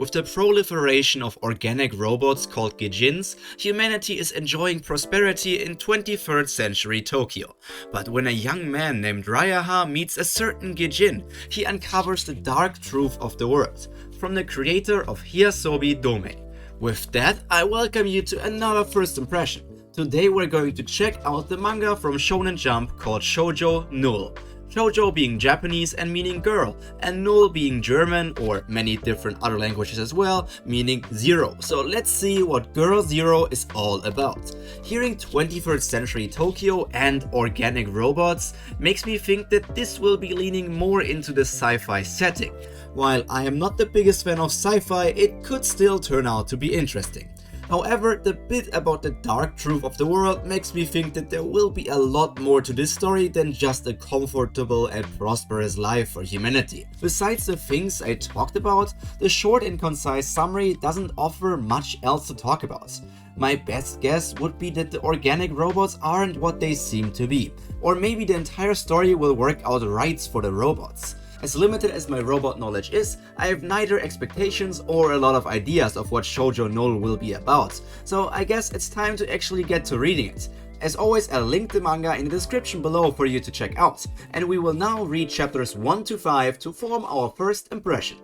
With the proliferation of organic robots called Gijins, humanity is enjoying prosperity in 23rd century Tokyo. But when a young man named Riaha meets a certain Gijin, he uncovers the dark truth of the world, from the creator of Hiasobi Domei. With that, I welcome you to another first impression. Today we're going to check out the manga from Shonen Jump called Shoujo null. Shoujo being Japanese and meaning girl, and null being German or many different other languages as well, meaning zero. So let's see what Girl Zero is all about. Hearing 21st century Tokyo and organic robots makes me think that this will be leaning more into the sci-fi setting. While I am not the biggest fan of sci-fi, it could still turn out to be interesting. However, the bit about the dark truth of the world makes me think that there will be a lot more to this story than just a comfortable and prosperous life for humanity. Besides the things I talked about, the short and concise summary doesn't offer much else to talk about. My best guess would be that the organic robots aren't what they seem to be, or maybe the entire story will work out right for the robots. As limited as my robot knowledge is, I have neither expectations or a lot of ideas of what Shoujo null will be about, so I guess it's time to actually get to reading it. As always, I'll link the manga in the description below for you to check out, and we will now read chapters 1 to 5 to form our first impression.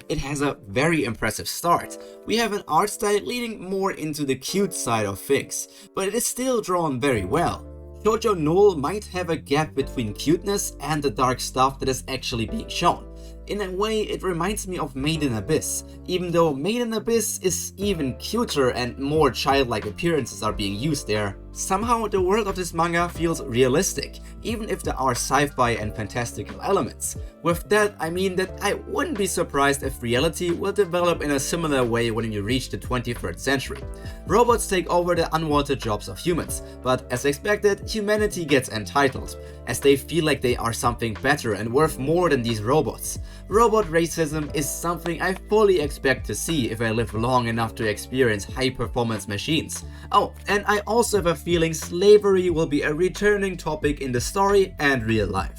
It has a very impressive start. We have an art style leaning more into the cute side of things, but it is still drawn very well. Shoujo null might have a gap between cuteness and the dark stuff that is actually being shown. In a way, it reminds me of Made in Abyss, even though Made in Abyss is even cuter and more childlike appearances are being used there. Somehow, the world of this manga feels realistic, even if there are sci-fi and fantastical elements. With that, I mean that I wouldn't be surprised if reality will develop in a similar way when you reach the 21st century. Robots take over the unwanted jobs of humans, but as expected, humanity gets entitled, as they feel like they are something better and worth more than these robots. Robot racism is something I fully expect to see if I live long enough to experience high-performance machines. Oh, and I also have a feeling slavery will be a returning topic in the story and real life.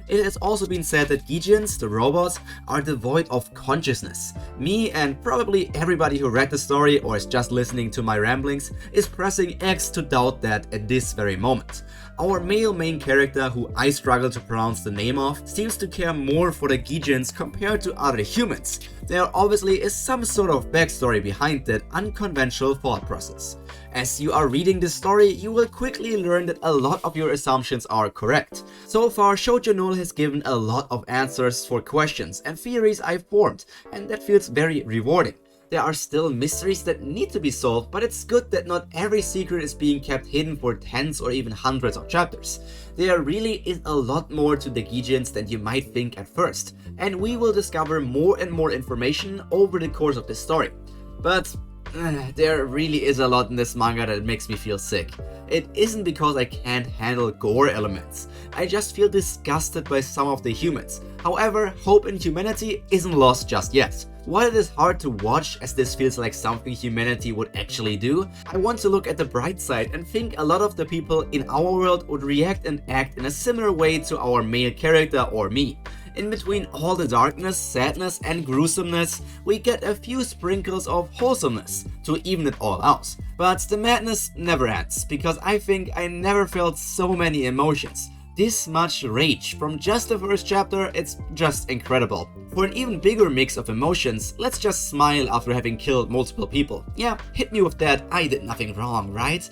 It has also been said that Gijins, the robots, are devoid of consciousness. Me and probably everybody who read the story or is just listening to my ramblings is pressing X to doubt that at this very moment. Our male main character, who I struggle to pronounce the name of, seems to care more for the Gijins compared to other humans. There obviously is some sort of backstory behind that unconventional thought process. As you are reading this story, you will quickly learn that a lot of your assumptions are correct. So far, Shoujo null has given a lot of answers for questions and theories I've formed, and that feels very rewarding. There are still mysteries that need to be solved, but it's good that not every secret is being kept hidden for tens or even hundreds of chapters. There really is a lot more to the Gijins than you might think at first, and we will discover more and more information over the course of the story. But there really is a lot in this manga that makes me feel sick. It isn't because I can't handle gore elements, I just feel disgusted by some of the humans. However, hope in humanity isn't lost just yet. While it is hard to watch as this feels like something humanity would actually do, I want to look at the bright side and think a lot of the people in our world would react and act in a similar way to our male character or me. In between all the darkness, sadness and gruesomeness, we get a few sprinkles of wholesomeness to even it all out. But the madness never ends, because I think I never felt so many emotions. This much rage from just the first chapter, it's just incredible. For an even bigger mix of emotions, let's just smile after having killed multiple people. Yeah, hit me with that I did nothing wrong, right?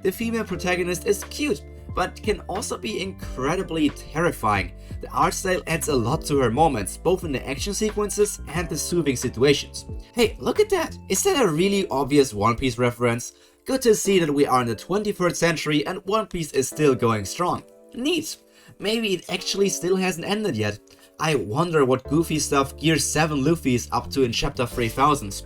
The female protagonist is cute, but can also be incredibly terrifying. The art style adds a lot to her moments, both in the action sequences and the soothing situations. Hey, look at that! Is that a really obvious One Piece reference? Good to see that we are in the 21st century and One Piece is still going strong. Neat. Maybe it actually still hasn't ended yet. I wonder what goofy stuff Gear 7 Luffy is up to in chapter 3000.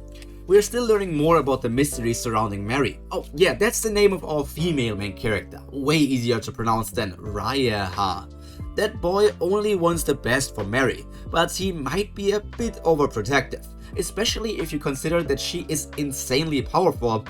We're still learning more about the mysteries surrounding Mary. Oh yeah, that's the name of our female main character. Way easier to pronounce than Riaha. That boy only wants the best for Mary, but he might be a bit overprotective. Especially if you consider that she is insanely powerful.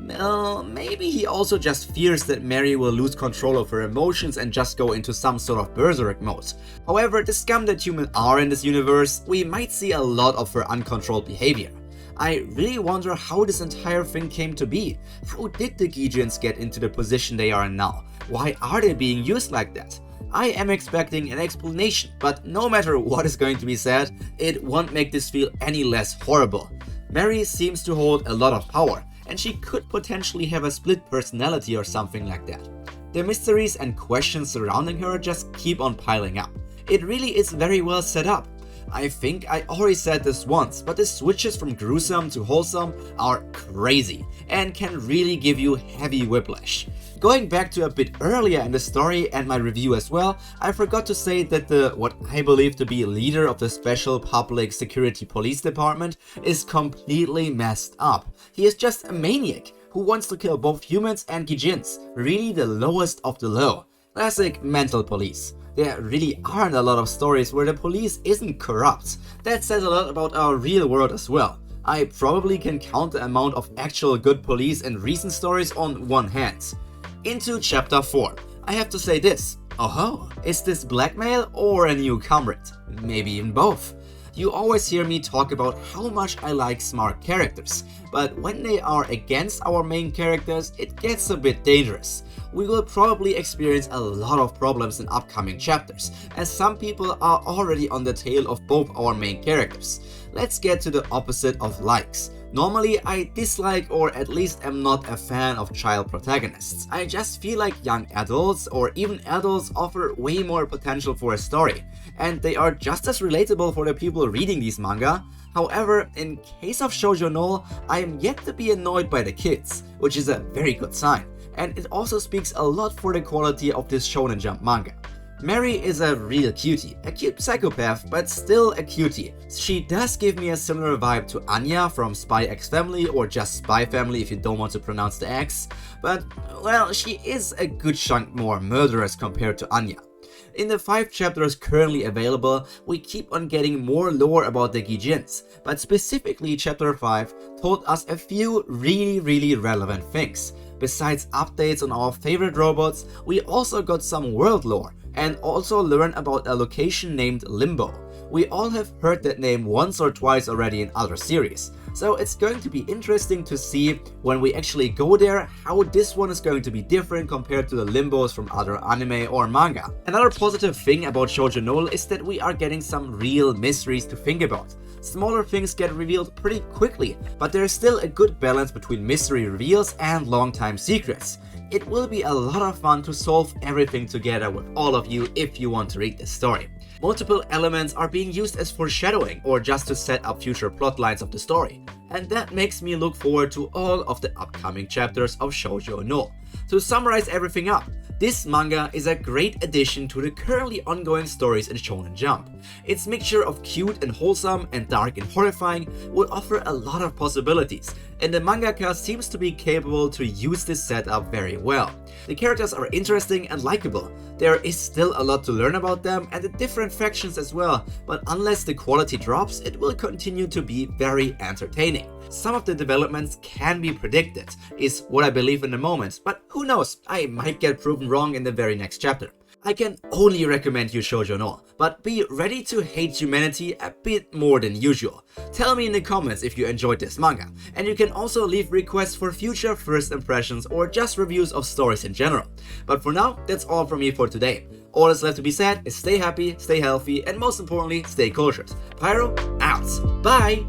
Well, maybe he also just fears that Mary will lose control of her emotions and just go into some sort of berserk mode. However, the scum that humans are in this universe, we might see a lot of her uncontrolled behavior. I really wonder how this entire thing came to be. How did the Gijins get into the position they are in now? Why are they being used like that? I am expecting an explanation, but no matter what is going to be said, it won't make this feel any less horrible. Mary seems to hold a lot of power, and she could potentially have a split personality or something like that. The mysteries and questions surrounding her just keep on piling up. It really is very well set up. I think I already said this once, but the switches from gruesome to wholesome are crazy and can really give you heavy whiplash. Going back to a bit earlier in the story and my review as well, I forgot to say that the, what I believe to be leader of the Special Public Security Police Department is completely messed up. He is just a maniac who wants to kill both humans and Gijins, really the lowest of the low. Classic mental police. There really aren't a lot of stories where the police isn't corrupt. That says a lot about our real world as well. I probably can count the amount of actual good police in recent stories on one hand. Into chapter 4. I have to say this. Oh, is this blackmail or a new comrade? Maybe even both. You always hear me talk about how much I like smart characters, but when they are against our main characters, it gets a bit dangerous. We will probably experience a lot of problems in upcoming chapters, as some people are already on the tail of both our main characters. Let's get to the opposite of likes. Normally, I dislike or at least am not a fan of child protagonists. I just feel like young adults or even adults offer way more potential for a story, and they are just as relatable for the people reading these manga. However, in case of Shoujo null, I am yet to be annoyed by the kids, which is a very good sign, and it also speaks a lot for the quality of this Shonen Jump manga. Mary is a real cutie, a cute psychopath, but still a cutie. She does give me a similar vibe to Anya from spyxfamily, or just spyfamily if you don't want to pronounce the X, but well, she is a good chunk more murderous compared to Anya. In the 5 chapters currently available, we keep on getting more lore about the Gijins, but specifically chapter 5 told us a few really relevant things. Besides updates on our favorite robots, we also got some world lore, and also learn about a location named Limbo. We all have heard that name once or twice already in other series, so it's going to be interesting to see when we actually go there how this one is going to be different compared to the Limbos from other anime or manga. Another positive thing about Shoujo null is that we are getting some real mysteries to think about. Smaller things get revealed pretty quickly, but there is still a good balance between mystery reveals and long-time secrets. It will be a lot of fun to solve everything together with all of you if you want to read this story. Multiple elements are being used as foreshadowing or just to set up future plot lines of the story, and that makes me look forward to all of the upcoming chapters of Shoujo null. To summarize everything up, this manga is a great addition to the currently ongoing stories in Shonen Jump. Its mixture of cute and wholesome and dark and horrifying will offer a lot of possibilities, and the mangaka seems to be capable to use this setup very well. The characters are interesting and likable. There is still a lot to learn about them and the different factions as well, but unless the quality drops, it will continue to be very entertaining. Some of the developments can be predicted, is what I believe in the moment, but who knows, I might get proven wrong in the very next chapter. I can only recommend you Shoujo null, but be ready to hate humanity a bit more than usual. Tell me in the comments if you enjoyed this manga, and you can also leave requests for future first impressions or just reviews of stories in general. But for now, that's all from me for today. All that's left to be said is stay happy, stay healthy, and most importantly, stay cultured. Pyro, out. Bye!